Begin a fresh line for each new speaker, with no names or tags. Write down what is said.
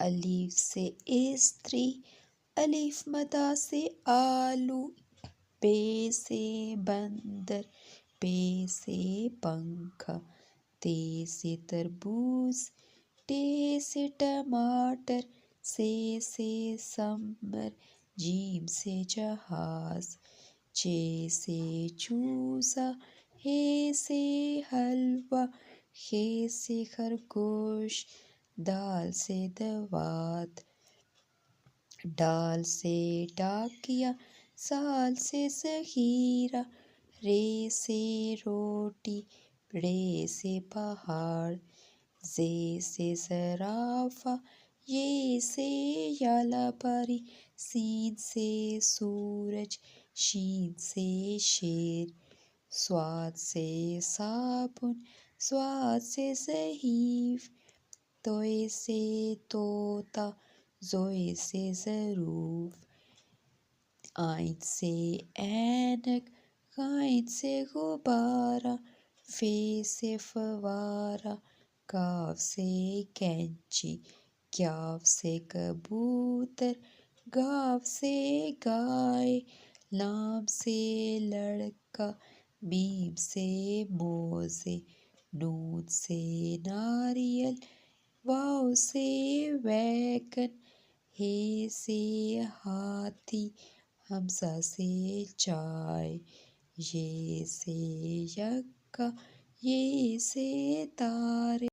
الف سے استری، الف مدہ سے آلو، بے سے بندر، پے سے پنکھا، تے سے تربوز، ٹے سے ٹماٹر، سے سمر، جیم سے جہاز، چے سے چوزا، ہے سے حلوہ، خے سے خرگوش، دال سے دوات، ڈال سے ڈاکیا، سال سے ذخیرہ، رے سے روٹی، ڑے سے پہاڑ، زے سے زرافہ، یہ سے یالا پاری، سین سے سورج، شین سے شیر، صاد سے صابن، ضاد سے ضعیف، توئے سے طوطا، زوئے سے ظروف، عین سے عینک، غین سے غبارہ، فے سے فوارہ، کاف سے کینچی، کاف سے کبوتر، گاف سے گائے، لام سے لڑکا، میم سے موزے، نون سے ناریل، واو سے ویگن، ہے سے ہاتھی، حمزہ سے چائے، یہ سے یکا، یہ سے تارے۔